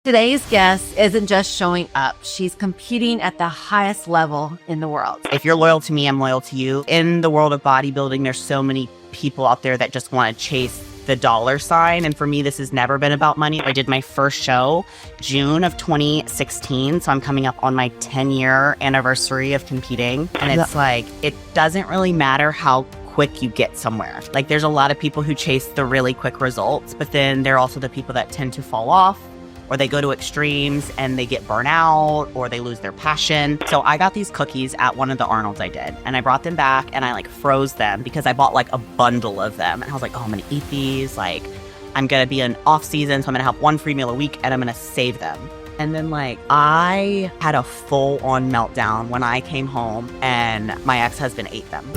Today's guest isn't just showing up, she's competing at the highest level in the world. If you're loyal to me, I'm loyal to you. In the world of bodybuilding, there's so many people out there that just want to chase the dollar sign. And for me, this has never been about money. I did my first show June of 2016. So I'm coming up on my 10-year anniversary of competing. And it's like, it doesn't really matter how quick you get somewhere. Like, there's a lot of people who chase the really quick results, but then there are also the people that tend to fall off, or they go to extremes and they get burnt out, or they lose their passion. So I got these cookies at one of the Arnolds I did, and I brought them back and I froze them because I bought a bundle of them. And I was like, oh, I'm gonna eat these. I'm gonna be in off season, so I'm gonna have one free meal a week and I'm gonna save them. And then I had a full on meltdown when I came home and my ex-husband ate them.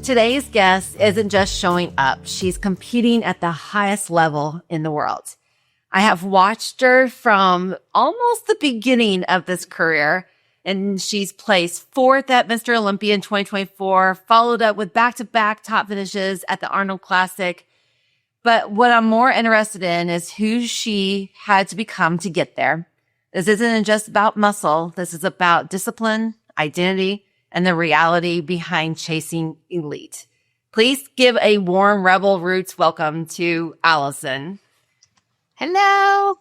Today's guest isn't just showing up, she's competing at the highest level in the world. I have watched her from almost the beginning of this career, and she's placed 4th at Mr. Olympia in 2024, followed up with back-to-back top finishes at the Arnold Classic. But what I'm more interested in is who she had to become to get there. This isn't just about muscle. This is about discipline, identity, and the reality behind chasing elite. Please give a warm Rebel Roots welcome to Allison. Hello.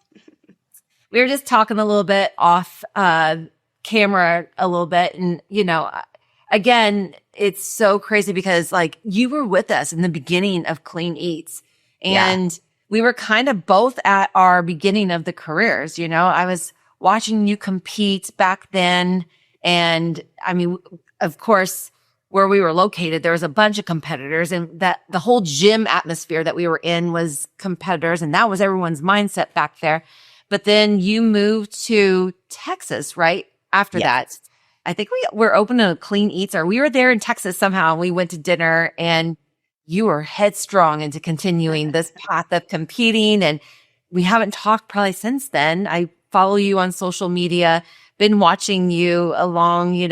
We were just talking a little bit off camera a little bit. And, again, it's so crazy because you were with us in the beginning of Clean Eats. And we were kind of both at our beginning of the careers. I was watching you compete back then. And I mean, of course, where we were located, there was a bunch of competitors, and that the whole gym atmosphere that we were in was competitors, and that was everyone's mindset back there. But then you moved to Texas, right? After that, I think we were open to Clean Eats, or we were there in Texas somehow, and we went to dinner, and you were headstrong into continuing this path of competing. And we haven't talked probably since then. I follow you on social media. Been watching you along,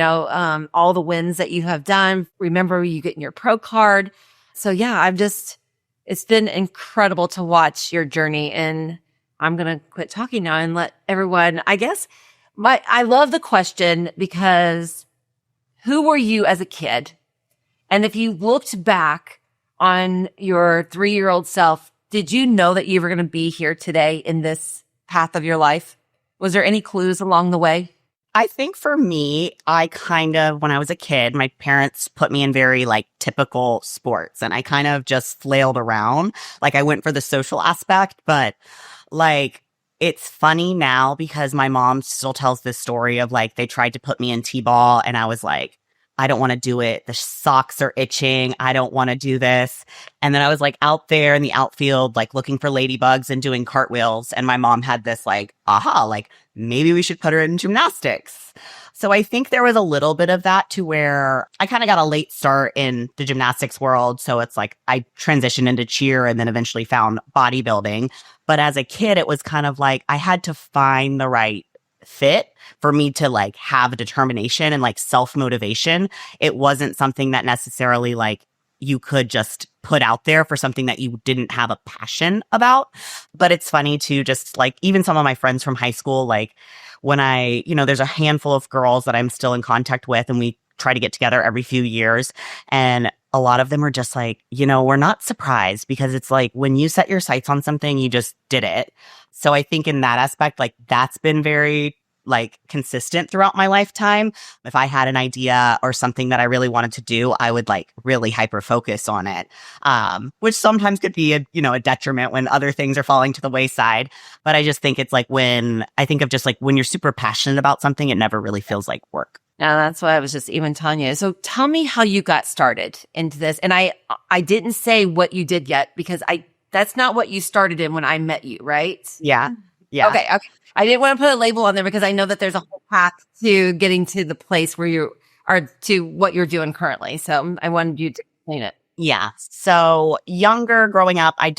all the wins that you have done. Remember you getting your pro card. So yeah, it's been incredible to watch your journey. And I'm going to quit talking now and let everyone, I love the question because who were you as a kid? And if you looked back on your 3-year-old self, did you know that you were going to be here today in this path of your life? Was there any clues along the way? I think for me, when I was a kid, my parents put me in very typical sports, and I kind of just flailed around. I went for the social aspect, but it's funny now because my mom still tells this story of they tried to put me in T-ball and I was like, I don't want to do it. The socks are itching. I don't want to do this. And then I was out there in the outfield, looking for ladybugs and doing cartwheels. And my mom had this maybe we should put her in gymnastics. So I think there was a little bit of that to where I kind of got a late start in the gymnastics world. So it's I transitioned into cheer and then eventually found bodybuilding. But as a kid, it was kind of I had to find the right fit for me to have determination and self-motivation. It wasn't something that necessarily you could just put out there for something that you didn't have a passion about. But it's funny to just even some of my friends from high school, when there's a handful of girls that I'm still in contact with and we try to get together every few years. And a lot of them are just we're not surprised because it's when you set your sights on something, you just did it. So I think in that aspect, that's been very consistent throughout my lifetime. If I had an idea or something that I really wanted to do, I would really hyper focus on it. Which sometimes could be a detriment when other things are falling to the wayside. But I just think it's when I think of just when you're super passionate about something, it never really feels like work. Now, that's what I was just even telling you. So tell me how you got started into this. And I didn't say what you did yet because that's not what you started in when I met you, right? Yeah. Yeah. Okay. I didn't want to put a label on there because I know that there's a whole path to getting to the place where you are to what you're doing currently. So I wanted you to explain it. Yeah. So younger growing up, I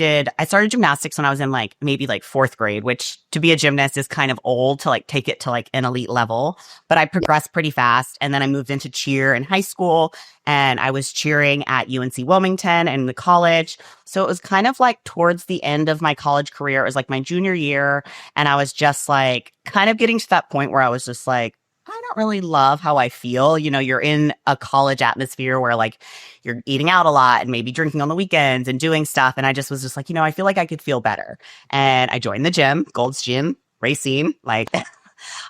started gymnastics when I was in like maybe like fourth grade, which to be a gymnast is kind of old to like take it to like an elite level, but I progressed pretty fast. And then I moved into cheer in high school and I was cheering at UNC Wilmington and the college. So it was kind of like towards the end of my college career. It was like my junior year. And I was just like kind of getting to that point where I was just like, I don't really love how I feel. You know, you're in a college atmosphere where like you're eating out a lot and maybe drinking on the weekends and doing stuff. And I just was just like, I feel like I could feel better. And I joined the gym, Gold's Gym, Racine, like,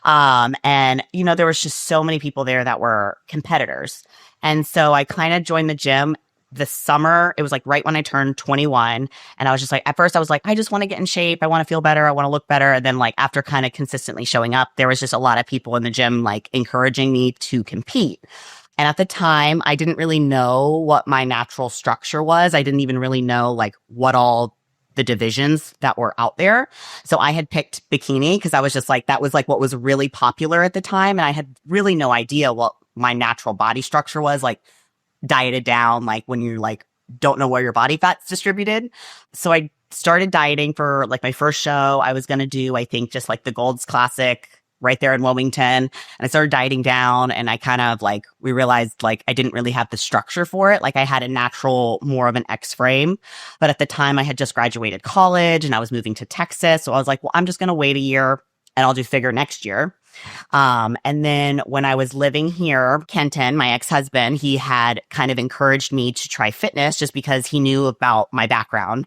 and there was just so many people there that were competitors. And so I kind of joined the gym this summer. It was like right when I turned 21. And I was just like, at first I was like, I just want to get in shape. I want to feel better. I want to look better. And then like after kind of consistently showing up, there was just a lot of people in the gym like encouraging me to compete. And at the time, I didn't really know what my natural structure was. I didn't even really know like what all the divisions that were out there. So I had picked bikini because I was just like, that was like what was really popular at the time. And I had really no idea what my natural body structure was, like dieted down, like when you like don't know where your body fat's distributed. So I started dieting for like my first show. I was going to do, I think, just like the Gold's Classic right there in Wilmington. And I started dieting down and I kind of like, we realized like I didn't really have the structure for it. Like I had a natural, more of an X frame. But at the time I had just graduated college and I was moving to Texas. So I was like, well, I'm just going to wait a year and I'll do figure next year. And then when I was living here, Kenton, my ex-husband, he had kind of encouraged me to try fitness just because he knew about my background,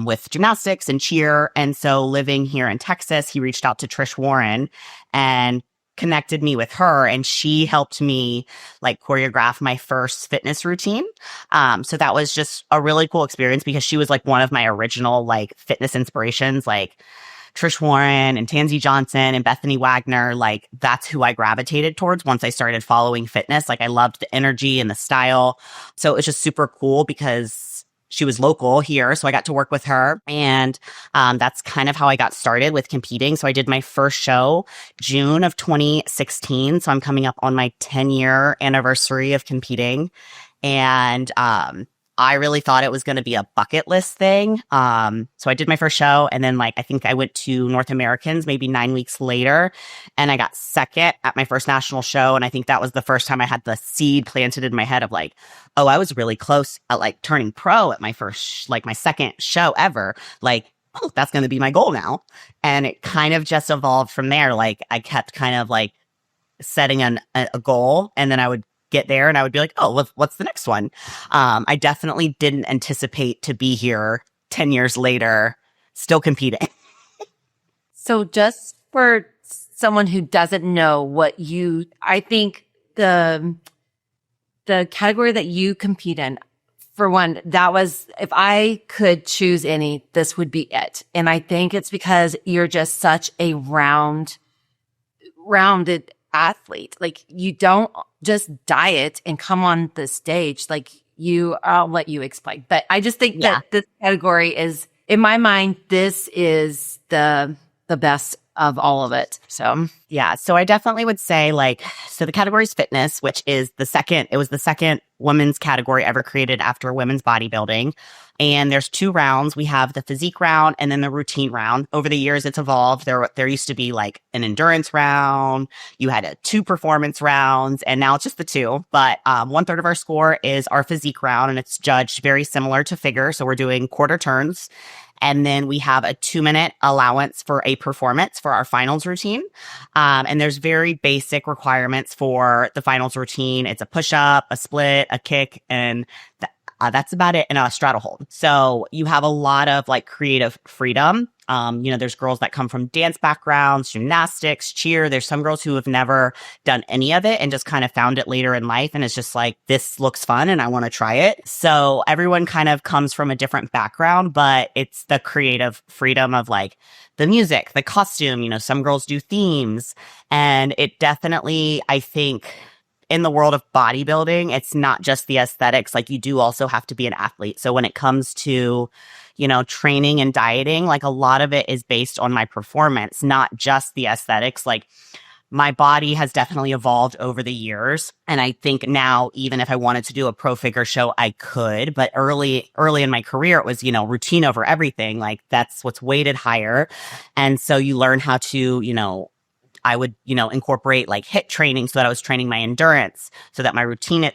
with gymnastics and cheer. And so living here in Texas, he reached out to Trish Warren and connected me with her, and she helped me like choreograph my first fitness routine. So that was just a really cool experience because she was like one of my original like fitness inspirations, like Trish Warren and Tansy Johnson and Bethany Wagner. Like that's who I gravitated towards once I started following fitness. Like I loved the energy and the style. So it was just super cool because she was local here. So I got to work with her. And that's kind of how I got started with competing. So I did my first show June of 2016. So I'm coming up on my 10-year anniversary of competing. And I really thought it was going to be a bucket list thing. So I did my first show and then like, I think I went to North Americans maybe 9 weeks later and I got second at my first national show. And I think that was the first time I had the seed planted in my head of like, oh, I was really close at like turning pro at my first, like my second show ever. Like, oh, that's going to be my goal now. And it kind of just evolved from there. Like I kept kind of like setting a goal and then I would get there and I would be like, oh, what's the next one? I definitely didn't anticipate to be here 10 years later, still competing. So just for someone who doesn't know I think the category that you compete in, for one, that was, if I could choose any, this would be it. And I think it's because you're just such a rounded athlete. Like you don't just diet and come on the stage. Like I'll let you explain. But I just think that this category is, in my mind, this is the best of all of it. So yeah. So I definitely would say like, so the category is fitness, which is the second women's category ever created after women's bodybuilding. And there's 2 rounds. We have the physique round and then the routine round. Over the years, it's evolved. There used to be like an endurance round. You had 2 performance rounds, and now it's just the 2. But 1/3 of our score is our physique round, and it's judged very similar to figure. So we're doing quarter turns. And then we have a 2-minute allowance for a performance for our finals routine. And there's very basic requirements for the finals routine. It's a push-up, a split, a kick, and that's about it, and a straddle hold. So you have a lot of like creative freedom. There's girls that come from dance backgrounds, gymnastics, cheer. There's some girls who have never done any of it and just kind of found it later in life. And it's just like, this looks fun and I want to try it. So everyone kind of comes from a different background, but it's the creative freedom of like the music, the costume. Some girls do themes, and it definitely, I think, in the world of bodybuilding, it's not just the aesthetics. Like you do also have to be an athlete. So when it comes to, training and dieting, like a lot of it is based on my performance, not just the aesthetics. Like my body has definitely evolved over the years. And I think now, even if I wanted to do a pro figure show, I could. But early in my career, it was, routine over everything. Like that's what's weighted higher. And so you learn how to, I would, incorporate like HIIT training so that I was training my endurance so that my routine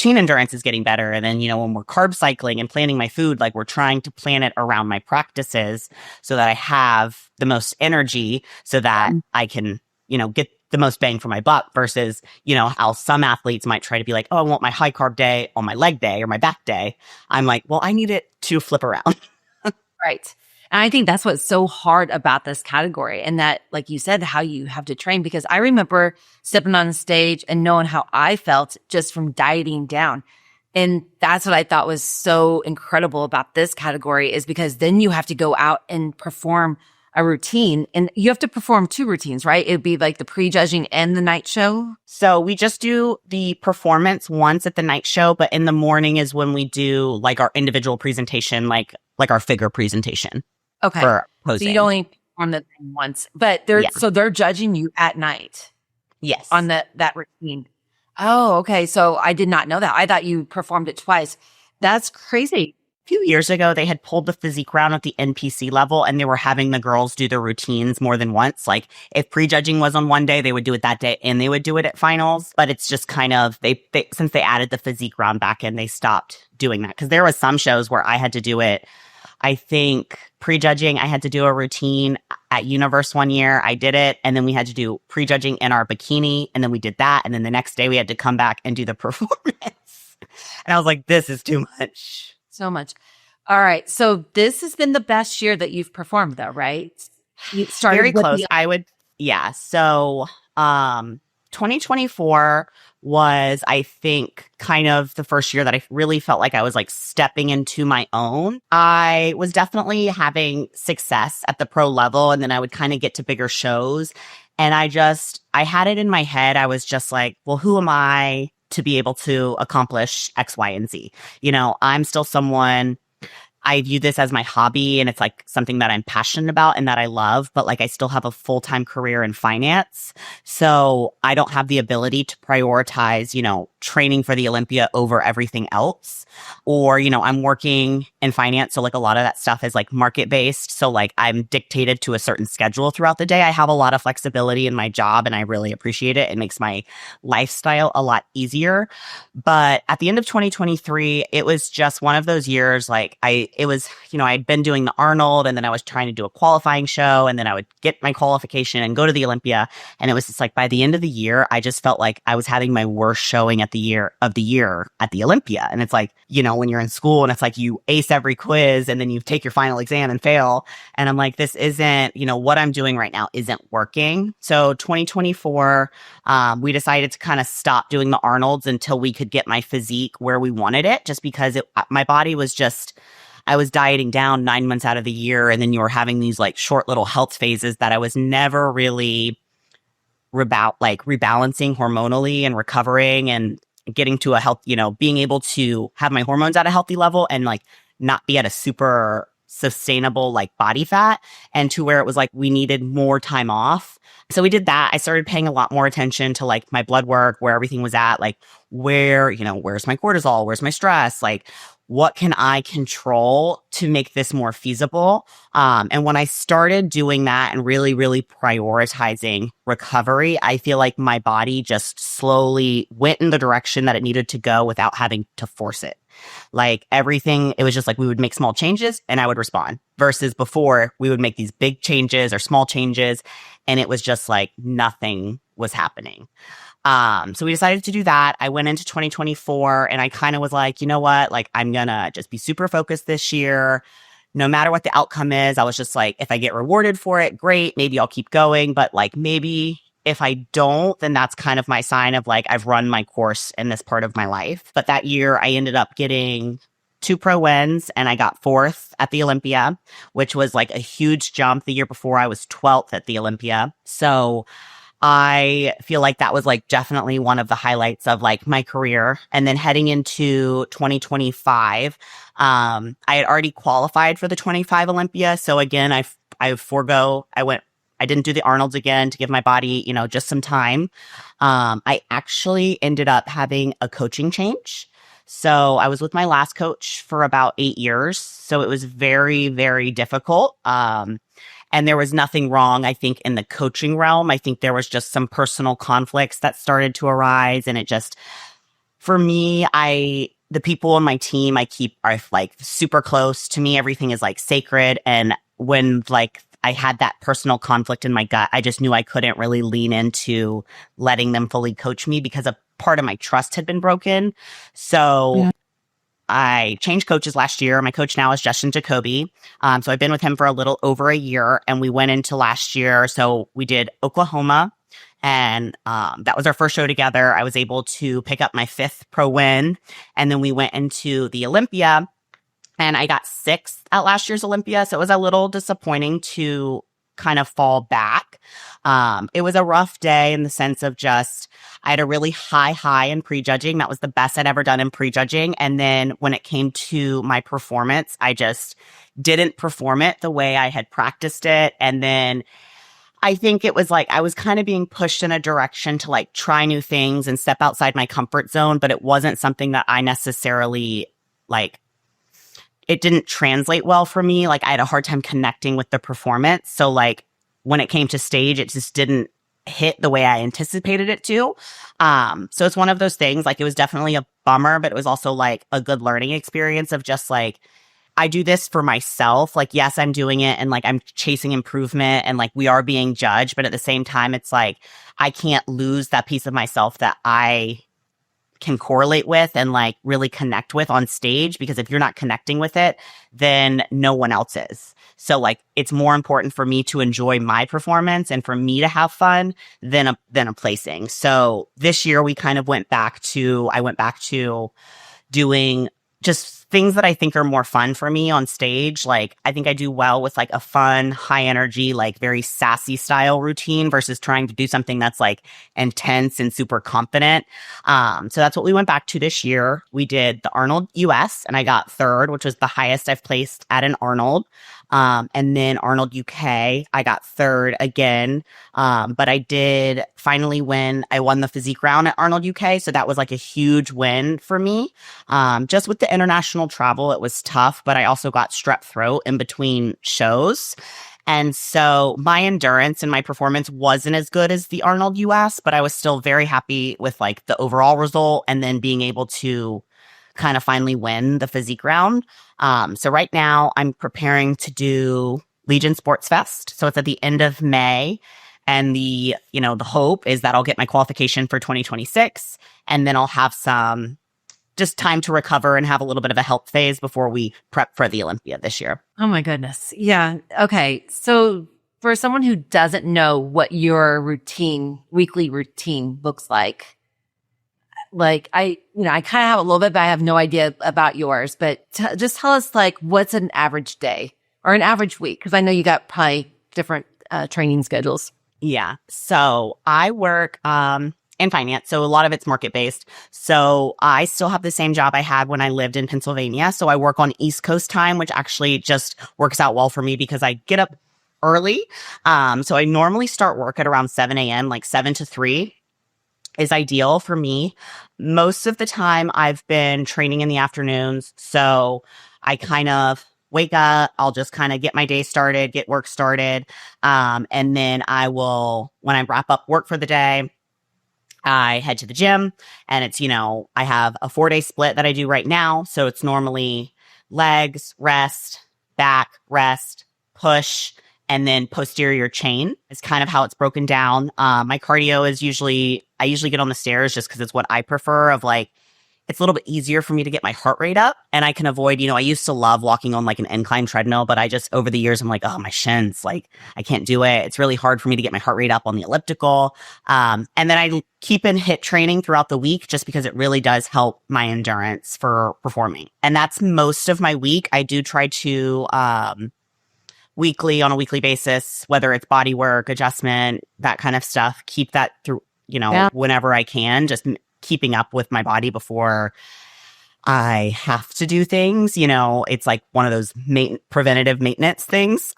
endurance is getting better. And then, when we're carb cycling and planning my food, like we're trying to plan it around my practices so that I have the most energy so that I can, get the most bang for my buck versus, how some athletes might try to be like, oh, I want my high carb day on my leg day or my back day. I'm like, well, I need it to flip around. Right. And I think that's what's so hard about this category. And that, like you said, how you have to train, because I remember stepping on the stage and knowing how I felt just from dieting down. And that's what I thought was so incredible about this category, is because then you have to go out and perform a routine, and you have to perform 2 routines, right? It'd be like the pre-judging and the night show. So we just do the performance once at the night show, but in the morning is when we do like our individual presentation, like our figure presentation. Okay. For posing. So you only perform the thing once, but they're judging you at night. Yes. On that routine. Oh, okay. So I did not know that. I thought you performed it twice. That's crazy. A few years ago, they had pulled the physique round at the NPC level, and they were having the girls do their routines more than once. Like if prejudging was on one day, they would do it that day and they would do it at finals. But it's just kind of, they since they added the physique round back in, they stopped doing that. Because there was some shows where I had to do it. I think prejudging, I had to do a routine at Universe one year. I did it. And then we had to do prejudging in our bikini. And then we did that. And then the next day we had to come back and do the performance. And I was like, this is too much. So much. All right. So this has been the best year that you've performed though, right? You started very close. So 2024 was, I think, kind of the first year that I really felt like I was like stepping into my own. I was definitely having success at the pro level, and then I would kind of get to bigger shows. And I had it in my head. I was just like, well, who am I to be able to accomplish X, Y, and Z? I'm still someone, I view this as my hobby, and it's like something that I'm passionate about and that I love, but like I still have a full-time career in finance. So I don't have the ability to prioritize, training for the Olympia over everything else. Or, I'm working in finance. So like a lot of that stuff is like market-based. So like I'm dictated to a certain schedule throughout the day. I have a lot of flexibility in my job, and I really appreciate it. It makes my lifestyle a lot easier. But at the end of 2023, it was just one of those years, like I'd been doing the Arnold, and then I was trying to do a qualifying show, and then I would get my qualification and go to the Olympia. And it was just like by the end of the year, I just felt like I was having my worst showing at the year at the Olympia. And it's like, when you're in school and it's like you ace every quiz and then you take your final exam and fail. And I'm like, this isn't, what I'm doing right now isn't working. So 2024, we decided to kind of stop doing the Arnolds until we could get my physique where we wanted it, just because my body was just, I was dieting down 9 months out of the year. And then you were having these like short little health phases that I was never really rebalancing hormonally and recovering and getting to a health, being able to have my hormones at a healthy level and like not be at a super sustainable like body fat, and to where it was like we needed more time off. So we did that. I started paying a lot more attention to like my blood work, where everything was at, like where's my cortisol, where's my stress, like what can I control to make this more feasible? And when I started doing that and really, really prioritizing recovery, I feel like my body just slowly went in the direction that it needed to go without having to force it. Like everything, it was just like we would make small changes and I would respond, versus before we would make these big changes or small changes and it was just like nothing was happening. So we decided to do that. I went into 2024 and I kind of was like, you know what? Like, I'm gonna just be super focused this year. No matter what the outcome is, I was just like, if I get rewarded for it, great. Maybe I'll keep going. But like, maybe if I don't, then that's kind of my sign of like, I've run my course in this part of my life. But that year I ended up getting 2 pro wins and I got 4th at the Olympia, which was like a huge jump. The year before I was 12th at the Olympia. So I feel like that was like definitely one of the highlights of like my career. And then heading into 2025, I had already qualified for the 25 Olympia. So again, I went I didn't do the Arnolds again to give my body, just some time. I actually ended up having a coaching change. So I was with my last coach for about 8 years. So it was very, very difficult. And there was nothing wrong, I think, in the coaching realm. I think there was just some personal conflicts that started to arise. And it just, for me, the people on my team are like super close to me. Everything is like sacred. And when like I had that personal conflict in my gut, I just knew I couldn't really lean into letting them fully coach me because a part of my trust had been broken. So I changed coaches last year. My coach now is Justin Jacoby. So I've been with him for a little over a year, and we went into last year. So we did Oklahoma, and that was our first show together. I was able to pick up my 5th pro win, and then we went into the Olympia, and I got 6th at last year's Olympia. So it was a little disappointing to kind of fall back. It was a rough day in the sense of just, I had a really high in prejudging. That was the best I'd ever done in prejudging. And then when it came to my performance, I just didn't perform it the way I had practiced it. And then I think it was like I was kind of being pushed in a direction to like try new things and step outside my comfort zone, but it wasn't something that I necessarily like. It didn't translate well for me. Like I had a hard time connecting with the performance. So like when it came to stage, it just didn't hit the way I anticipated it to. So it's one of those things, like it was definitely a bummer, but it was also like a good learning experience of just like, I do this for myself. Like, yes, I'm doing it and like I'm chasing improvement and like we are being judged. But at the same time, it's like, I can't lose that piece of myself that I can correlate with and like really connect with on stage, because if you're not connecting with it, then no one else is. So like it's more important for me to enjoy my performance and for me to have fun than a placing. So this year we kind of went back to doing just things that I think are more fun for me on stage. Like I think I do well with like a fun, high energy, like very sassy style routine versus trying to do something that's like intense and super confident. So that's what we went back to this year. We did the Arnold US and I got 3rd, which was the highest I've placed at an Arnold. And then Arnold UK, I got 3rd again. But I did finally win. I won the physique round at Arnold UK. So that was like a huge win for me. Just with the international travel, it was tough, but I also got strep throat in between shows. And so my endurance and my performance wasn't as good as the Arnold US, but I was still very happy with like the overall result and then being able to kind of finally win the physique round. So right now I'm preparing to do Legion Sports Fest. So it's at the end of May. And the hope is that I'll get my qualification for 2026. And then I'll have some just time to recover and have a little bit of a health phase before we prep for the Olympia this year. Oh my goodness. Yeah. Okay. So for someone who doesn't know what your weekly routine looks like I kind of have a little bit, but I have no idea about yours, but just tell us like, what's an average day or an average week? Cause I know you got probably different training schedules. Yeah. So I work, in finance. So a lot of it's market based. So I still have the same job I had when I lived in Pennsylvania. So I work on East Coast time, which actually just works out well for me because I get up early. So I normally start work at around 7 a.m., like 7 to 3 is ideal for me. Most of the time I've been training in the afternoons. So I kind of wake up, I'll just kind of get my day started, get work started. And then when I wrap up work for the day, I head to the gym and it's, I have a 4-day split that I do right now. So it's normally legs, rest, back, rest, push, and then posterior chain is kind of how it's broken down. My cardio is I usually get on the stairs just because it's what I prefer of like, it's a little bit easier for me to get my heart rate up and I can avoid, I used to love walking on like an incline treadmill, but I just, over the years, I'm like, oh, my shins, like I can't do it. It's really hard for me to get my heart rate up on the elliptical. And then I keep in HIIT training throughout the week just because it really does help my endurance for performing. And that's most of my week. I do try to, on a weekly basis, whether it's body work, adjustment, that kind of stuff, keep that through, whenever I can, just keeping up with my body before I have to do things. It's like one of those preventative maintenance things.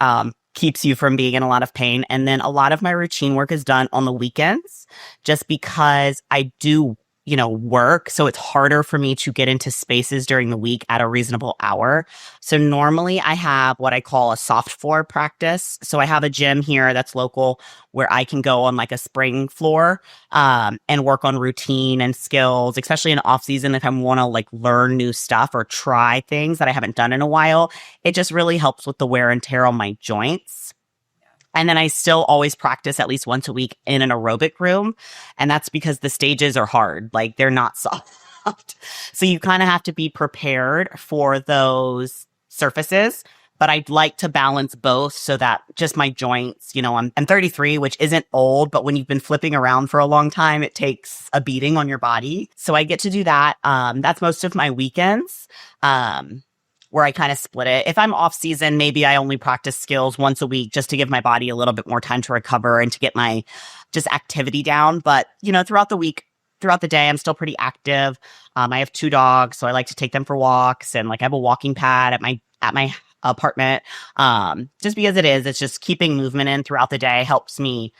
keeps you from being in a lot of pain. And then a lot of my routine work is done on the weekends just because I do, work. So it's harder for me to get into spaces during the week at a reasonable hour. So normally I have what I call a soft floor practice. So I have a gym here that's local where I can go on like a spring floor and work on routine and skills, especially in off season if I want to like learn new stuff or try things that I haven't done in a while. It just really helps with the wear and tear on my joints. And then I still always practice at least once a week in an aerobic room. And that's because the stages are hard. Like they're not soft. So you kind of have to be prepared for those surfaces. But I'd like to balance both so that just my joints, I'm 33, which isn't old, but when you've been flipping around for a long time, it takes a beating on your body. So I get to do that. That's most of my weekends. Where I kind of split it. If I'm off season, maybe I only practice skills once a week just to give my body a little bit more time to recover and to get my just activity down. But, throughout the week, throughout the day, I'm still pretty active. I have 2 dogs, so I like to take them for walks, and like I have a walking pad at my apartment. Just because it's just keeping movement in throughout the day helps me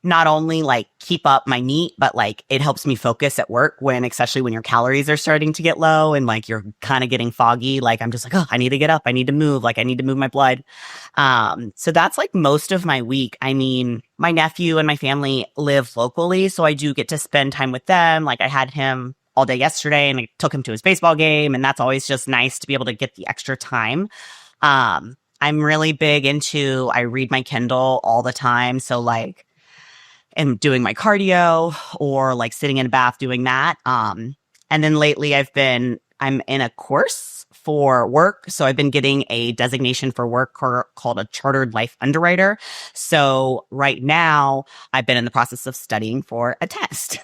not only like keep up my NEAT, but like it helps me focus at work especially when your calories are starting to get low and like you're kind of getting foggy. Like I'm just like, oh, I need to get up. I need to move. Like I need to move my blood. So that's like most of my week. I mean, my nephew and my family live locally, so I do get to spend time with them. Like I had him all day yesterday and I took him to his baseball game, and that's always just nice to be able to get the extra time. I'm really big into, I read my Kindle all the time. So like, and doing my cardio or like sitting in a bath doing that. And then lately I'm in a course for work. So I've been getting a designation for work called a chartered life underwriter. So right now I've been in the process of studying for a test.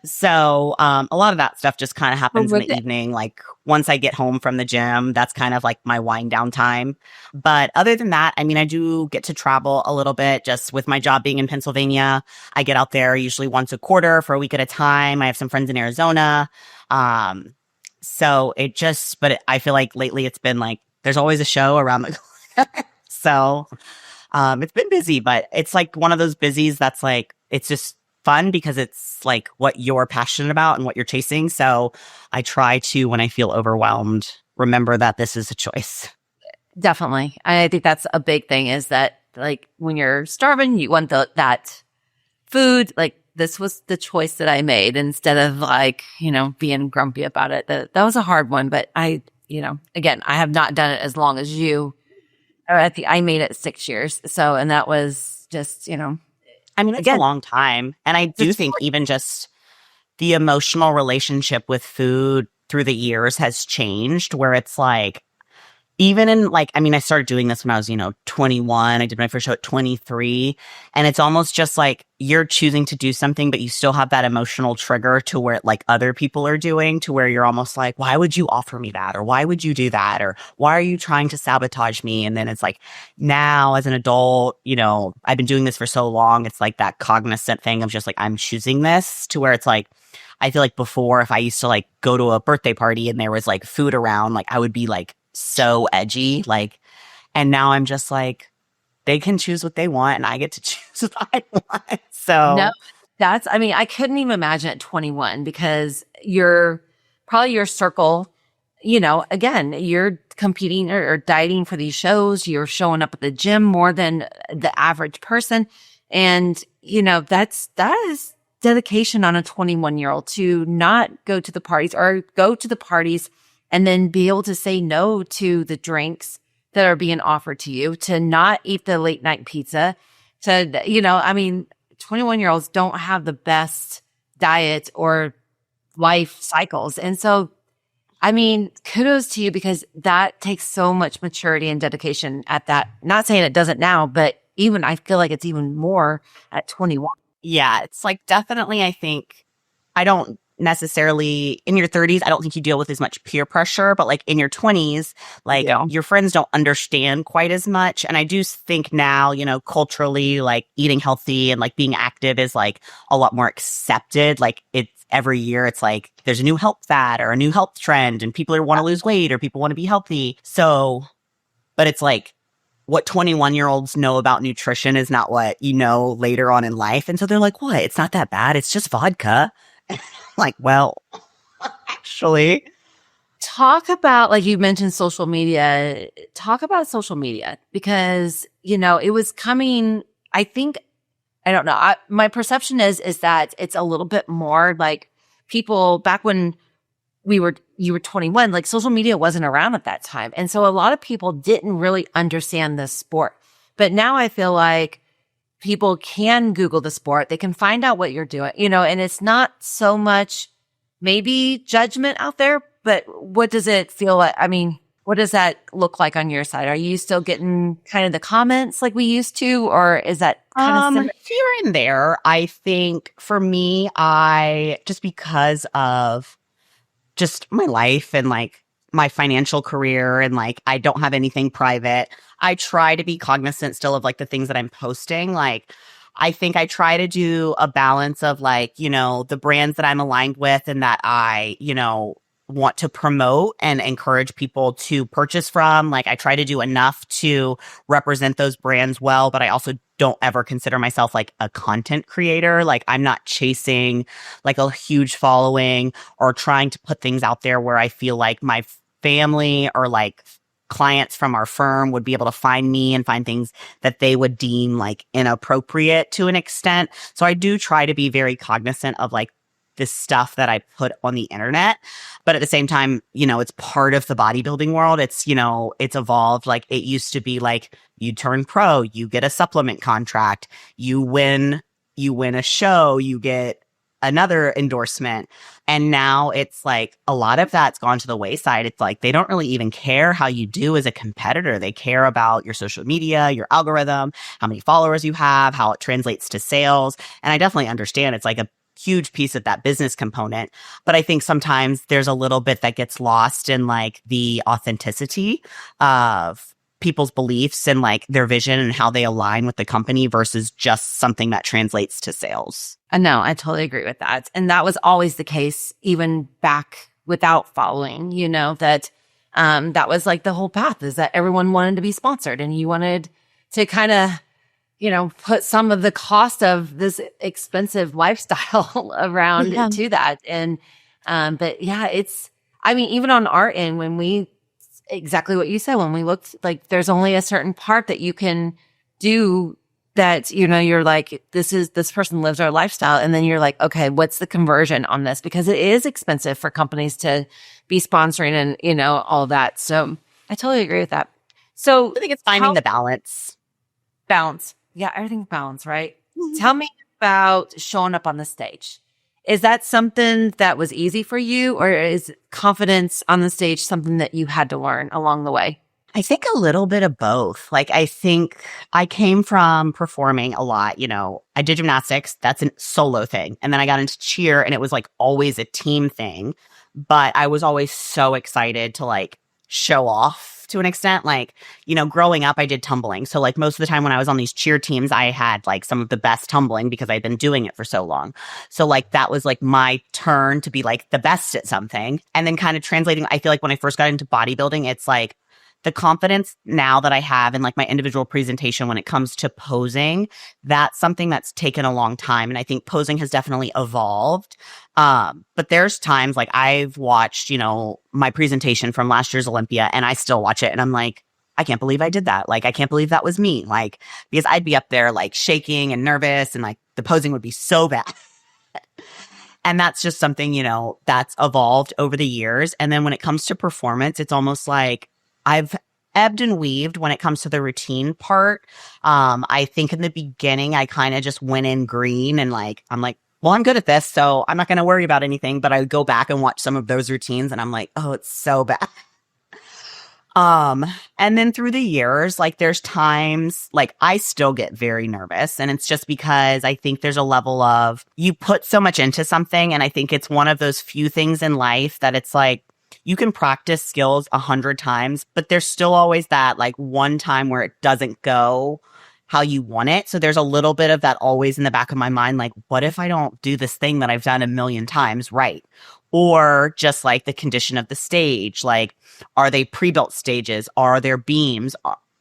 So a lot of that stuff just kind of happens in the evening. Like once I get home from the gym, that's kind of like my wind down time. But other than that, I mean, I do get to travel a little bit just with my job being in Pennsylvania. I get out there usually once a quarter for a week at a time. I have some friends in Arizona. So I feel like lately it's been like, there's always a show around the corner. So it's been busy, but it's like one of those busies that's like, it's just fun because it's like what you're passionate about and what you're chasing. So I try to, when I feel overwhelmed, remember that this is a choice. Definitely. I think that's a big thing is that like when you're starving, you want that food. Like this was the choice that I made instead of like, being grumpy about it. That was a hard one, but again, I have not done it as long as you. I made it 6 years. So, and that was just, I mean, it's a long time. And I do think even just the emotional relationship with food through the years has changed where it's like, even in like, I mean, I started doing this when I was, 21. I did my first show at 23. And it's almost just like you're choosing to do something, but you still have that emotional trigger to where like other people are doing to where you're almost like, why would you offer me that? Or why would you do that? Or why are you trying to sabotage me? And then it's like now as an adult, I've been doing this for so long. It's like that cognizant thing of just like, I'm choosing this to where it's like, I feel like before if I used to like go to a birthday party and there was like food around, like I would be like, so edgy, like, and now I'm just like, they can choose what they want and I get to choose what I want. So no, I couldn't even imagine at 21 because probably your circle, again, you're competing or dieting for these shows. You're showing up at the gym more than the average person. And, that is dedication on a 21-year-old to not go to the parties or go to the parties and then be able to say no to the drinks that are being offered to you, to not eat the late night pizza, 21-year-olds don't have the best diet or life cycles. And so, kudos to you because that takes so much maturity and dedication at that. Not saying it doesn't now, but even I feel like it's even more at 21. Yeah, it's like definitely, I think, I don't necessarily in your 30s, I don't think you deal with as much peer pressure, but like in your 20s, like your friends don't understand quite as much. And I do think now, culturally, like eating healthy and like being active is like a lot more accepted. Like it's every year, it's like there's a new health fad or a new health trend and people want to lose weight or people want to be healthy. So, but it's like what 21-year-olds know about nutrition is not what you know later on in life. And so they're like, what? It's not that bad. It's just vodka. Like, well, actually. Talk about, like you mentioned social media, talk about social media because, it was coming, I think, I don't know. My perception is that it's a little bit more like people back when you were 21, like social media wasn't around at that time. And so a lot of people didn't really understand the sport. But now I feel like people can Google the sport. They can find out what you're doing, and it's not so much maybe judgment out there, but what does it feel like? I mean, what does that look like on your side? Are you still getting kind of the comments like we used to, or is that kind of here and there? I think for me, just because of just my life and like my financial career and like I don't have anything private, I try to be cognizant still of like the things that I'm posting. Like I think I try to do a balance of like, the brands that I'm aligned with and that I, want to promote and encourage people to purchase from. Like I try to do enough to represent those brands well, but I also don't ever consider myself like a content creator. Like I'm not chasing like a huge following or trying to put things out there where I feel like my family or like clients from our firm would be able to find me and find things that they would deem like inappropriate to an extent. So I do try to be very cognizant of like this stuff that I put on the internet. But at the same time, it's part of the bodybuilding world. It's, it's evolved. Like it used to be like you turn pro, you get a supplement contract, you win a show, you get another endorsement. And now it's like a lot of that's gone to the wayside. It's like they don't really even care how you do as a competitor. They care about your social media, your algorithm, how many followers you have, how it translates to sales. And I definitely understand it's like a huge piece of that business component. But I think sometimes there's a little bit that gets lost in like the authenticity of people's beliefs and like their vision and how they align with the company versus just something that translates to sales. No, I totally agree with that. And that was always the case, even back without following, that was like the whole path is that everyone wanted to be sponsored and you wanted to kind of, put some of the cost of this expensive lifestyle around to that. And, but yeah, even on our end, exactly what you said, when we looked, like there's only a certain part that you can do that, you're like, this person lives our lifestyle. And then you're like, okay, what's the conversion on this? Because it is expensive for companies to be sponsoring and, all that. So I totally agree with that. So I think it's finding the balance. Balance. Yeah, everything's balance, right? Mm-hmm. Tell me about showing up on the stage. Is that something that was easy for you, or is confidence on the stage something that you had to learn along the way? I think a little bit of both. Like, I think I came from performing a lot. I did gymnastics. That's a solo thing. And then I got into cheer and it was like always a team thing. But I was always so excited to like show off to an extent. Like, growing up, I did tumbling. So like most of the time when I was on these cheer teams, I had like some of the best tumbling because I'd been doing it for so long. So like that was like my turn to be like the best at something. And then kind of translating, I feel like when I first got into bodybuilding, it's like the confidence now that I have in like my individual presentation when it comes to posing, that's something that's taken a long time. And I think posing has definitely evolved. But there's times like I've watched, my presentation from last year's Olympia and I still watch it and I'm like, I can't believe I did that. Like, I can't believe that was me. Like, because I'd be up there like shaking and nervous and like the posing would be so bad. And that's just something, that's evolved over the years. And then when it comes to performance, it's almost like I've ebbed and weaved when it comes to the routine part. I think in the beginning, I kind of just went in green and like, I'm like, well, I'm good at this, so I'm not going to worry about anything. But I would go back and watch some of those routines and I'm like, oh, it's so bad. And then through the years, like there's times like I still get very nervous, and it's just because I think there's a level of you put so much into something. And I think it's one of those few things in life that it's like, you can practice skills 100 times, but there's still always that like one time where it doesn't go how you want it. So there's a little bit of that always in the back of my mind. Like, what if I don't do this thing that I've done a million times right? Or just like the condition of the stage. Like, are they pre-built stages? Are there beams?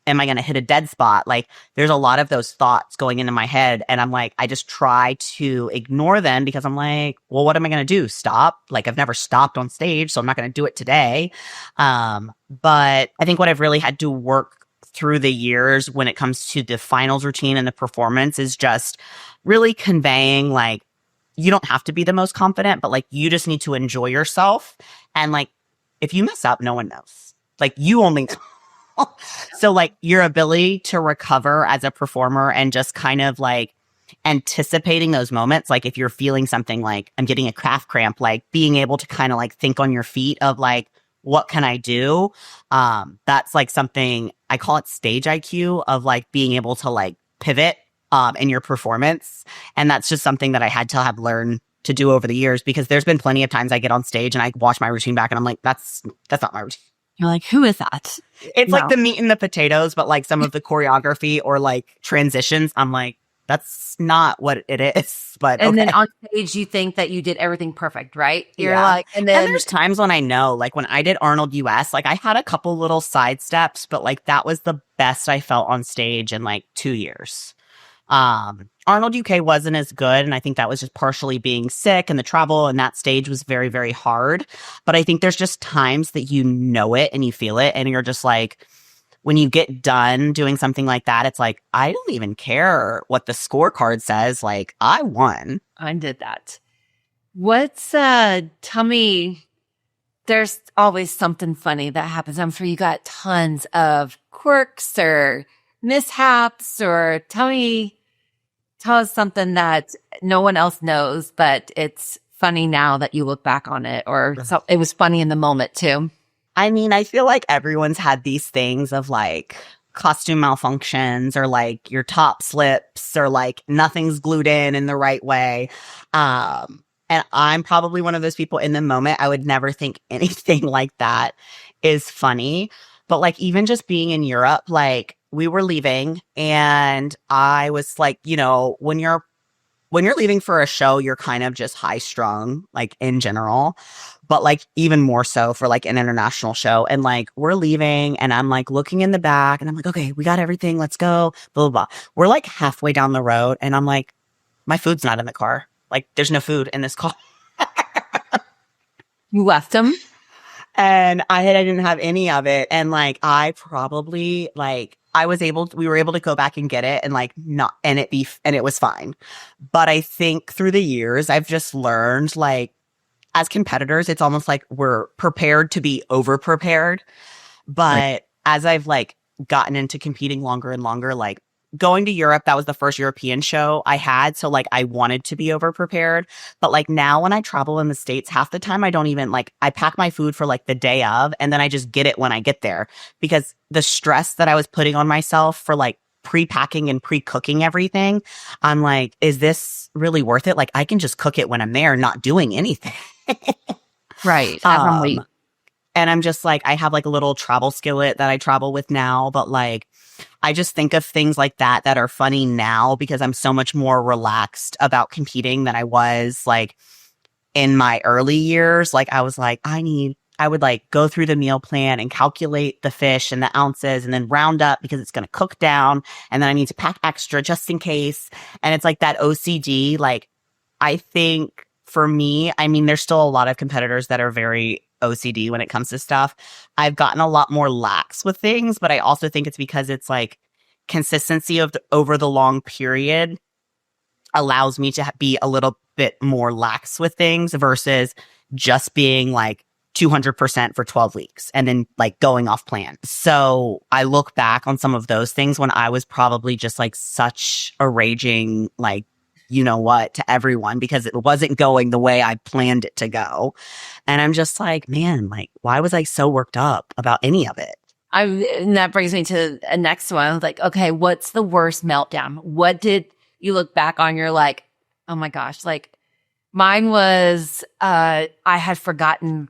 am I going to hit a dead spot? Like there's a lot of those thoughts going into my head. And I'm like, I just try to ignore them because I'm like, well, what am I going to do? Stop? Like I've never stopped on stage, so I'm not going to do it today. But I think what I've really had to work through the years when it comes to the finals routine and the performance is just really conveying like, you don't have to be the most confident, but like you just need to enjoy yourself. And like, if you mess up, no one knows. Like you only so like your ability to recover as a performer and just kind of like anticipating those moments, like if you're feeling something like I'm getting a calf cramp, like being able to kind of like think on your feet of like, what can I do? That's like something I call it stage IQ of like being able to like pivot in your performance. And that's just something that I had to have learned to do over the years, because there's been plenty of times I get on stage and I watch my routine back and I'm like, that's not my routine. You're like, who is that? It's like the meat and the potatoes, but like some of the choreography or like transitions, I'm like, that's not what it is. But and then on stage, you think that you did everything perfect, right? You're like, and there's times when I know, like when I did Arnold US, like I had a couple little side steps, but like that was the best I felt on stage in like 2 years. Arnold UK wasn't as good, and I think that was just partially being sick and the travel, and that stage was very, very hard. But I think there's just times that you know it and you feel it, and you're just like, when you get done doing something like that, it's like, I don't even care what the scorecard says. Like, I won. I did that. Tell me, there's always something funny that happens. I'm sure you got tons of quirks or mishaps, or tell us something that no one else knows, but it's funny now that you look back on it, or so it was funny in the moment too. I mean, I feel like everyone's had these things of like costume malfunctions, or like your top slips, or like nothing's glued in the right way. And I'm probably one of those people in the moment. I would never think anything like that is funny. But like even just being in Europe, like we were leaving and I was like, you know, when you're leaving for a show, you're kind of just high strung, like in general, but like even more so for like an international show. And like we're leaving and I'm like looking in the back and I'm like, okay, we got everything. Let's go. Blah, blah, blah. We're like halfway down the road and I'm like, my food's not in the car. Like there's no food in this car. You left them? And I didn't have any of it. And like, I probably like, we were able to go back and get it and like and it was fine. But I think through the years, I've just learned like as competitors, it's almost like we're prepared to be over prepared. But as I've like gotten into competing longer and longer, like going to Europe, that was the first European show I had. So like I wanted to be over prepared. But like now when I travel in the States, half the time I don't even like, I pack my food for like the day of, and then I just get it when I get there, because the stress that I was putting on myself for like pre-packing and pre-cooking everything, I'm like, is this really worth it? Like I can just cook it when I'm there, not doing anything. Right. And I'm just like, I have like a little travel skillet that I travel with now, but like, I just think of things like that are funny now because I'm so much more relaxed about competing than I was like in my early years. Like I was like, I would like go through the meal plan and calculate the fish and the ounces and then round up because it's going to cook down. And then I need to pack extra just in case. And it's like that OCD. Like I think for me, I mean, there's still a lot of competitors that are very OCD when it comes to stuff. I've gotten a lot more lax with things, but I also think it's because it's like consistency over the long period allows me to be a little bit more lax with things versus just being like 200% for 12 weeks and then like going off plan. So I look back on some of those things when I was probably just like such a raging, like, you know what, to everyone because it wasn't going the way I planned it to go. And I'm just like, man, like, why was I so worked up about any of it? And that brings me to a next one. Like, okay, what's the worst meltdown? What did you look back on? You're like, oh my gosh, like mine was, I had forgotten,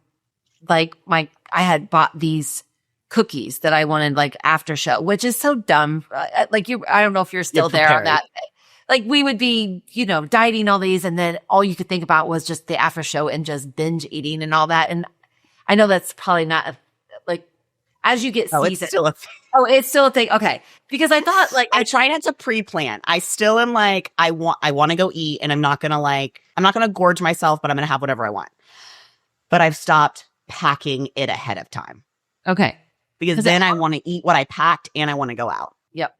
like I had bought these cookies that I wanted like after show, which is so dumb. Like I don't know if you're still there on that. Like we would be, you know, dieting all these and then all you could think about was just the after show and just binge eating and all that. And I know that's probably not like, as you get Oh, seasoned. it's still a thing. Oh, it's still a thing. Okay. Because I thought like, I try not to pre-plan. I still am like, I want to go eat and I'm not going to gorge myself, but I'm going to have whatever I want. But I've stopped packing it ahead of time. okay. Because then I want to eat what I packed and I want to go out. Yep.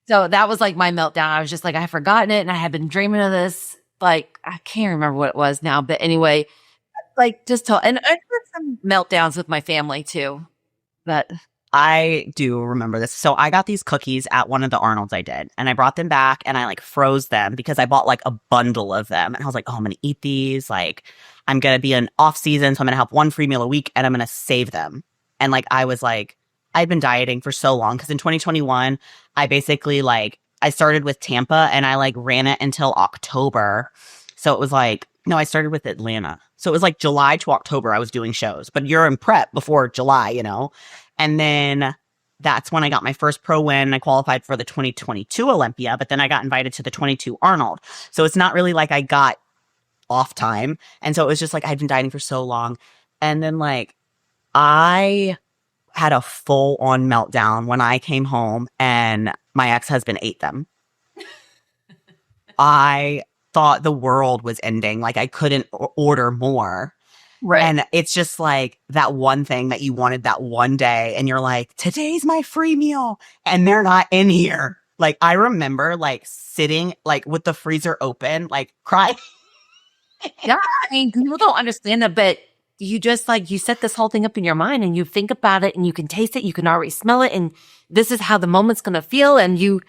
So that was like my meltdown. I was just like, I had forgotten it and I had been dreaming of this. Like, I can't remember what it was now. But anyway, like just tell, and I had some meltdowns with my family too. But I do remember this. So I got these cookies at one of the Arnolds I did, and I brought them back and I like froze them because I bought like a bundle of them. And I was like, oh, I'm going to eat these. Like, I'm going to be in off season. So I'm going to have one free meal a week and I'm going to save them. And like, I was like, I've been dieting for so long because in 2021, I basically like, I started with Tampa and I like ran it until October. So it was like, no, I started with Atlanta. So it was like July to October I was doing shows, but you're in prep before July, you know? And then that's when I got my first pro win. I qualified for the 2022 Olympia, but then I got invited to the 22 Arnold. So it's not really like I got off time. And so it was just like, I'd been dieting for so long. And then like, I had a full on meltdown when I came home and my ex-husband ate them. I thought the world was ending. Like I couldn't order more. right. And it's just like that one thing that you wanted that one day. And you're like, today's my free meal. And they're not in here. Like I remember like sitting like with the freezer open, like crying. Yeah. I mean, people don't understand that, but you just like, you set this whole thing up in your mind and you think about it and you can taste it. You can already smell it. And this is how the moment's going to feel. And then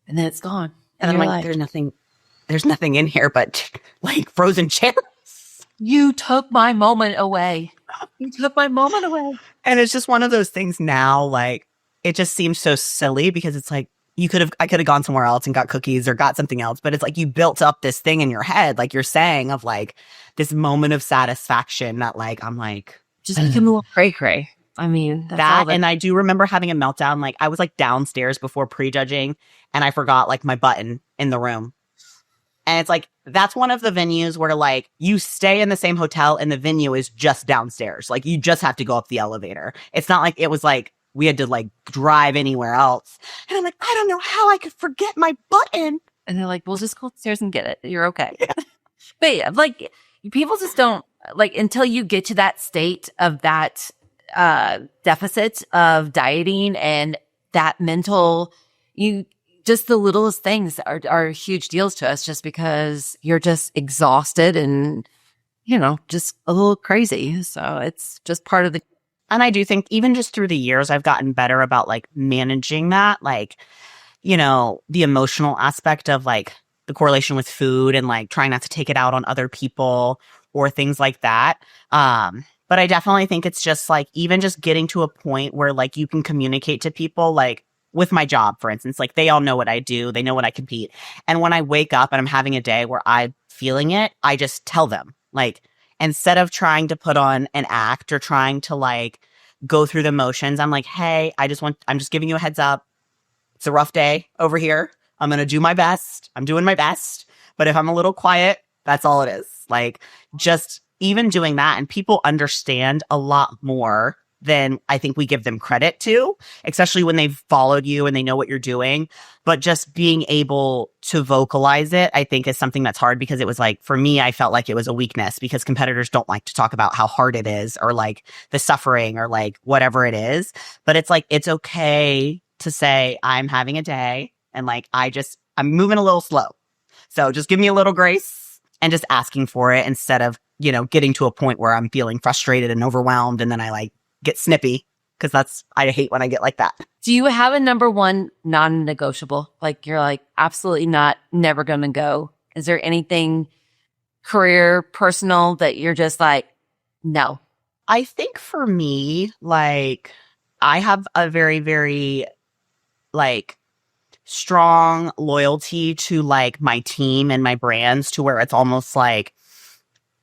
it's gone. And I'm you're like, there's nothing in here but like frozen cherries. you took my moment away. You took my moment away. And it's just one of those things now, like it just seems so silly because it's like I could have gone somewhere else and got cookies or got something else, but it's like you built up this thing in your head, like you're saying, of like this moment of satisfaction that like I'm like Just become a little cray cray. I mean, that's all that. And I do remember having a meltdown. Like I was like downstairs before prejudging and I forgot like my button in the room. And it's like, that's one of the venues where like you stay in the same hotel and the venue is just downstairs. Like you just have to go up the elevator. It's not like it was like we had to like drive anywhere else. And I'm like, I don't know how I could forget my button. And they're like, well, just go upstairs and get it. You're okay. Yeah. But yeah, like people just don't like until you get to that state of that deficit of dieting and that mental, just the littlest things are huge deals to us just because you're just exhausted and, just a little crazy. So it's just part of the. And I do think even just through the years, I've gotten better about like managing that, like, the emotional aspect of like the correlation with food and like trying not to take it out on other people or things like that. But I definitely think it's just like even just getting to a point where like you can communicate to people, like with my job, for instance, like they all know what I do. They know what I compete. And when I wake up and I'm having a day where I'm feeling it, I just tell them, like, instead of trying to put on an act or trying to like go through the motions, I'm like, hey, I'm just giving you a heads up. It's a rough day over here. I'm going to do my best. I'm doing my best. But if I'm a little quiet, that's all it is. Like just even doing that, and people understand a lot more than I think we give them credit to, especially when they've followed you and they know what you're doing. But just being able to vocalize it, I think is something that's hard because it was like, for me, I felt like it was a weakness because competitors don't like to talk about how hard it is or like the suffering or like whatever it is. But it's like, it's okay to say I'm having a day and like, I'm moving a little slow. So just give me a little grace and just asking for it instead of, getting to a point where I'm feeling frustrated and overwhelmed. And then I like get snippy because I hate when I get like that. Do you have a number one non-negotiable? Like you're like, absolutely not, never going to go. Is there anything career, personal that you're just like, no? I think for me, like I have a very, very like strong loyalty to like my team and my brands to where it's almost like,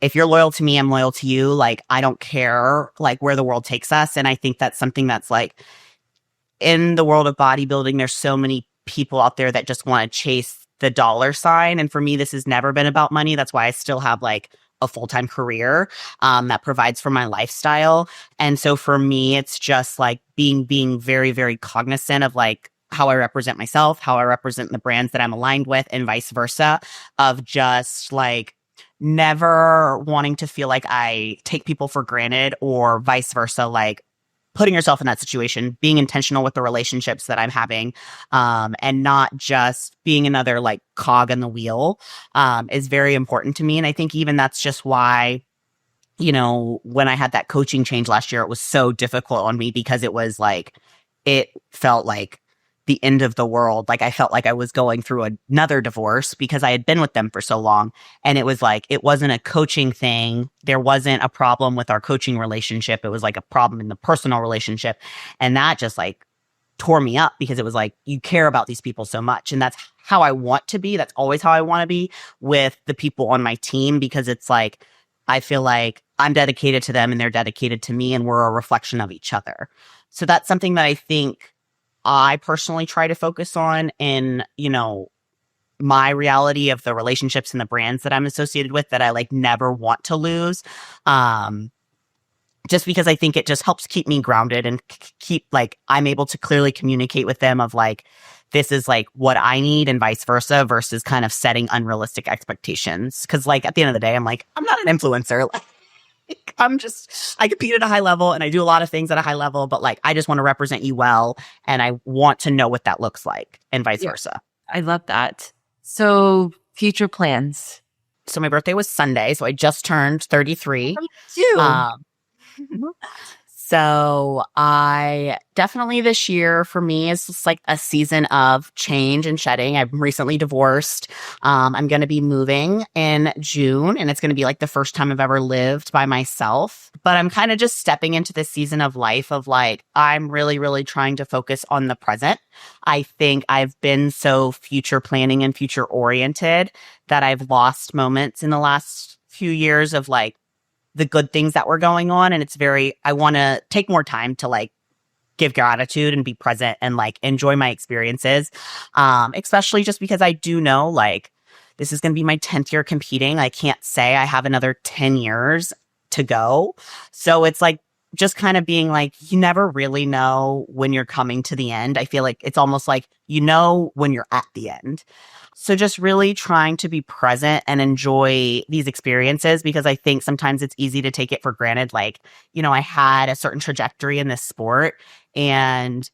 if you're loyal to me, I'm loyal to you. Like, I don't care like where the world takes us. And I think that's something that's like in the world of bodybuilding, there's so many people out there that just want to chase the dollar sign. And for me, this has never been about money. That's why I still have like a full-time career that provides for my lifestyle. And so for me, it's just like being very, very cognizant of like how I represent myself, how I represent the brands that I'm aligned with, and vice versa, of just like never wanting to feel like I take people for granted, or vice versa, like putting yourself in that situation, being intentional with the relationships that I'm having, and not just being another like cog in the wheel, is very important to me. And I think even that's just why, you know, when I had that coaching change last year, it was so difficult on me, because it was like, it felt like the end of the world. Like I felt like I was going through another divorce because I had been with them for so long. And it was like, it wasn't a coaching thing. There wasn't a problem with our coaching relationship. It was like a problem in the personal relationship. And that just like tore me up, because it was like, you care about these people so much. And that's how I want to be. That's always how I want to be with the people on my team, because it's like, I feel like I'm dedicated to them and they're dedicated to me, and we're a reflection of each other. So that's something that I think I personally try to focus on in, you know, my reality of the relationships and the brands that I'm associated with, that I like never want to lose. Just because I think it just helps keep me grounded and keep like, I'm able to clearly communicate with them of like, this is like what I need and vice versa, versus kind of setting unrealistic expectations. Cause like at the end of the day, I'm like, I'm not an influencer. I compete at a high level and I do a lot of things at a high level, but like, I just want to represent you well. And I want to know what that looks like, and vice versa. I love that. So future plans. So my birthday was Sunday. So I just turned 33. So I definitely, this year for me is just like a season of change and shedding. I'm recently divorced. I'm going to be moving in June, and it's going to be like the first time I've ever lived by myself. But I'm kind of just stepping into this season of life of like, I'm really, really trying to focus on the present. I think I've been so future planning and future oriented that I've lost moments in the last few years of like the good things that were going on. And it's I want to take more time to like give gratitude and be present and like enjoy my experiences. Especially just because I do know like this is going to be my 10th year competing. I can't say I have another 10 years to go. So it's like just kind of being like, you never really know when you're coming to the end. I feel like it's almost like, you know, when you're at the end. So just really trying to be present and enjoy these experiences, because I think sometimes it's easy to take it for granted. Like, you know, I had a certain trajectory in this sport, and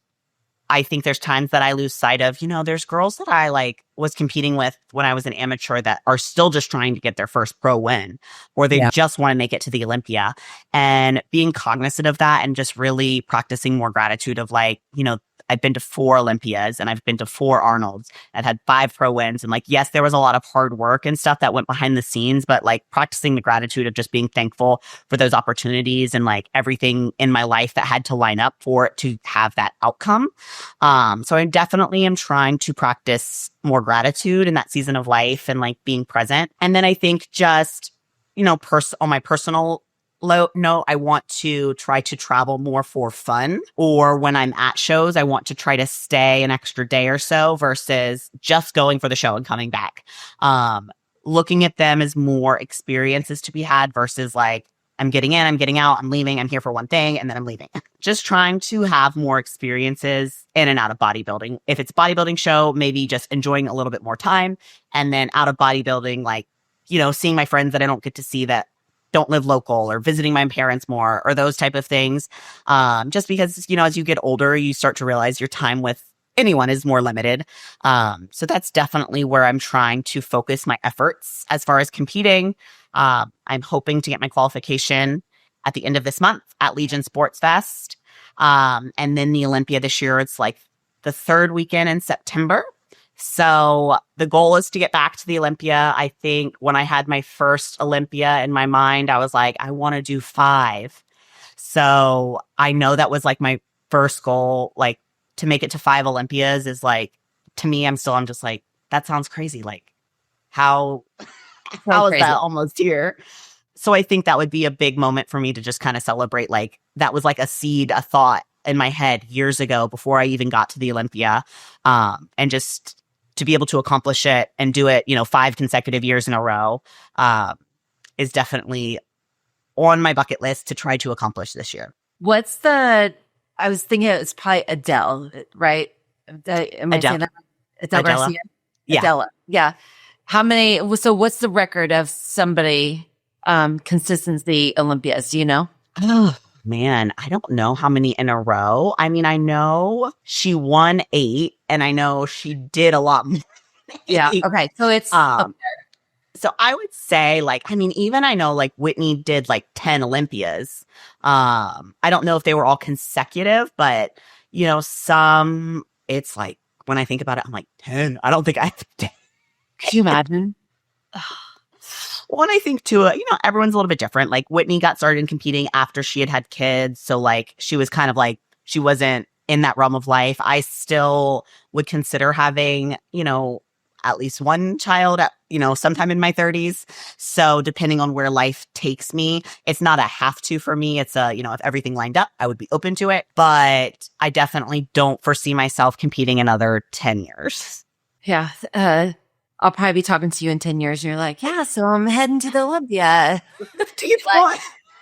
I think there's times that I lose sight of, you know, there's girls that I like was competing with when I was an amateur that are still just trying to get their first pro win, or they just want to make it to the Olympia, and being cognizant of that and just really practicing more gratitude of like, you know, I've been to 4 Olympias and I've been to 4 Arnolds. I've had 5 pro wins. And like, yes, there was a lot of hard work and stuff that went behind the scenes, but like practicing the gratitude of just being thankful for those opportunities and like everything in my life that had to line up for it to have that outcome. So I definitely am trying to practice more gratitude in that season of life and like being present. And then I think just, you know, on my personal no, I want to try to travel more for fun, or when I'm at shows, I want to try to stay an extra day or so versus just going for the show and coming back. Looking at them as more experiences to be had versus like, I'm getting in, I'm getting out, I'm leaving, I'm here for one thing, and then I'm leaving. Just trying to have more experiences in and out of bodybuilding. If it's a bodybuilding show, maybe just enjoying a little bit more time. And then out of bodybuilding, like, you know, seeing my friends that I don't get to see that don't live local, or visiting my parents more, or those type of things. Just because, you know, as you get older, you start to realize your time with anyone is more limited. So that's definitely where I'm trying to focus my efforts as far as competing. I'm hoping to get my qualification at the end of this month at Legion Sports Fest. And then the Olympia this year, it's like the 3rd weekend in September. So the goal is to get back to the Olympia. I think when I had my first Olympia in my mind, I was like, I want to do 5. So I know that was like my first goal, like to make it to 5 Olympias is like, to me, I'm just like, that sounds crazy. Like how is that almost here? So I think that would be a big moment for me to just kind of celebrate. Like that was like a seed, a thought in my head years ago before I even got to the Olympia. And just to be able to accomplish it and do it, you know, 5 consecutive years in a row. is definitely on my bucket list to try to accomplish this year. I was thinking it was probably Adele, right? Am I saying that? Adele Garcia? Yeah. Adela. Yeah. So what's the record of somebody consistency Olympias? Do you know? Oh, man, I don't know how many in a row. I mean, I know she won 8 and I know she did a lot more. Yeah. Okay. So it's so I would say even I know Whitney did 10 Olympias. I don't know if they were all consecutive, but some it's when I think about it, I'm 10. I don't think I have 10. Can you imagine? Well, and I think too, everyone's a little bit different. Whitney got started in competing after she had kids. So she was kind of she wasn't in that realm of life. I still would consider having, at least one child at, sometime in my 30s. So depending on where life takes me, it's not a have to for me. It's if everything lined up, I would be open to it. But I definitely don't foresee myself competing another 10 years. Yeah. I'll probably be talking to you in 10 years and you're like, yeah, so I'm heading to the Olympia.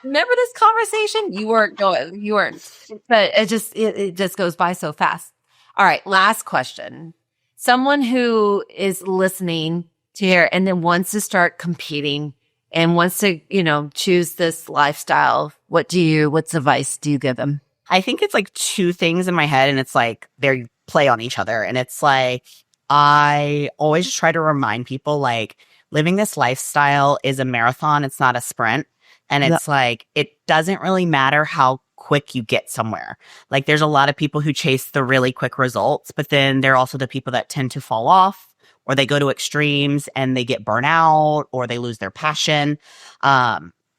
Remember this conversation? You weren't going. You weren't. But it just goes by so fast. All right. Last question. Someone who is listening to here and then wants to start competing and wants to, choose this lifestyle. What's advice do you give them? I think it's 2 things in my head and it's they play on each other. And it's I always try to remind people living this lifestyle is a marathon. It's not a sprint. And it's it doesn't really matter how quick you get somewhere. There's a lot of people who chase the really quick results, but then there are also the people that tend to fall off or they go to extremes and they get burnt out or they lose their passion.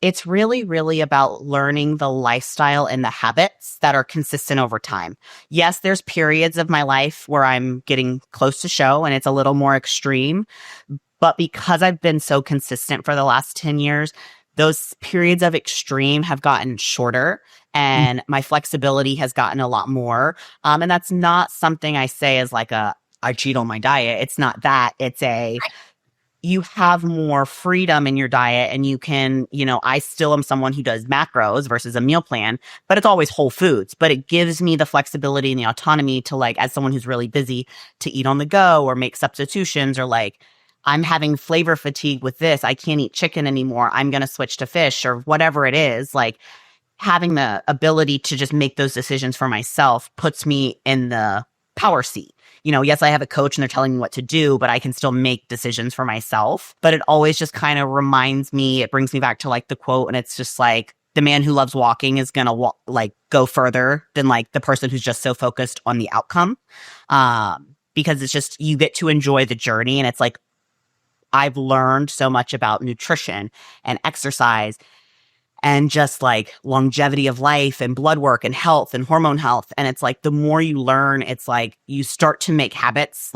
It's really, really about learning the lifestyle and the habits that are consistent over time. Yes, there's periods of my life where I'm getting close to show and it's a little more extreme. But because I've been so consistent for the last 10 years, those periods of extreme have gotten shorter and my flexibility has gotten a lot more. And that's not something I say as I cheat on my diet. It's not that. It's you have more freedom in your diet and you can, I still am someone who does macros versus a meal plan, but it's always whole foods, but it gives me the flexibility and the autonomy to as someone who's really busy to eat on the go or make substitutions or I'm having flavor fatigue with this. I can't eat chicken anymore. I'm going to switch to fish or whatever it is. Having the ability to just make those decisions for myself puts me in the power seat. Yes, I have a coach and they're telling me what to do, but I can still make decisions for myself. But it always just kind of reminds me, it brings me back to the quote. And it's just the man who loves walking is going to go further than the person who's just so focused on the outcome. Because it's just, you get to enjoy the journey. And it's I've learned so much about nutrition and exercise and just longevity of life and blood work and health and hormone health. And it's the more you learn, it's you start to make habits.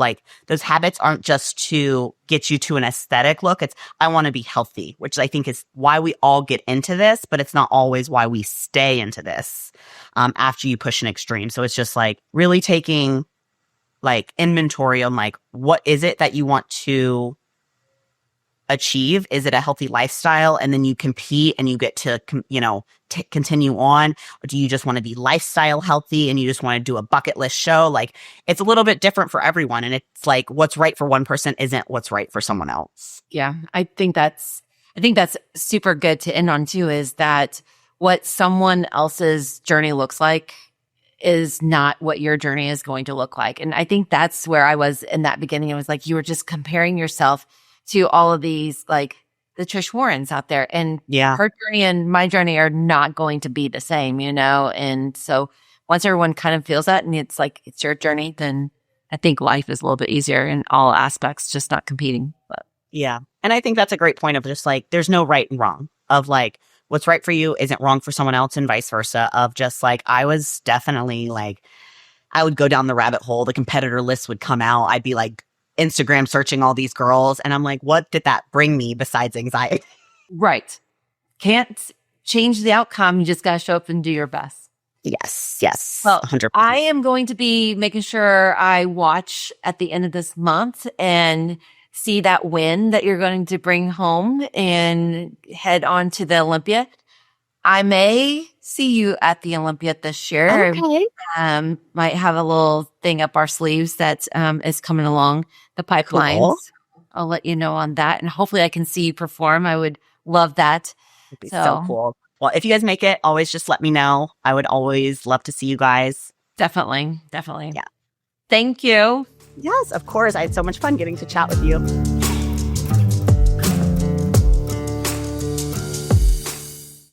Those habits aren't just to get you to an aesthetic look. It's I want to be healthy, which I think is why we all get into this, but it's not always why we stay into this after you push an extreme. So it's just really taking inventory on what is it that you want to achieve? Is it a healthy lifestyle? And then you compete and you get to, continue on. Or do you just want to be lifestyle healthy and you just want to do a bucket list show? It's a little bit different for everyone. And it's what's right for one person isn't what's right for someone else. Yeah. I think that's super good to end on too, is that what someone else's journey looks like is not what your journey is going to look like. And I think that's where I was in that beginning. It was you were just comparing yourself to all of these, the Trish Warrens out there. And her journey and my journey are not going to be the same, And so once everyone kind of feels that and it's it's your journey, then I think life is a little bit easier in all aspects, just not competing. But yeah. And I think that's a great point of just there's no right and wrong of what's right for you isn't wrong for someone else and vice versa of just I was definitely I would go down the rabbit hole. The competitor list would come out. I'd be Instagram searching all these girls. And I'm what did that bring me besides anxiety? Right. Can't change the outcome. You just got to show up and do your best. Yes. Well, 100%. I am going to be making sure I watch at the end of this month and see that win that you're going to bring home and head on to the Olympia. I may see you at the Olympia this year. Okay. Might have a little thing up our sleeves that is coming along the pipelines. Cool. I'll let you know on that. And hopefully I can see you perform. I would love that. It'd be so cool. Well, if you guys make it, always just let me know. I would always love to see you guys. Definitely. Definitely. Yeah. Thank you. Yes, of course. I had so much fun getting to chat with you.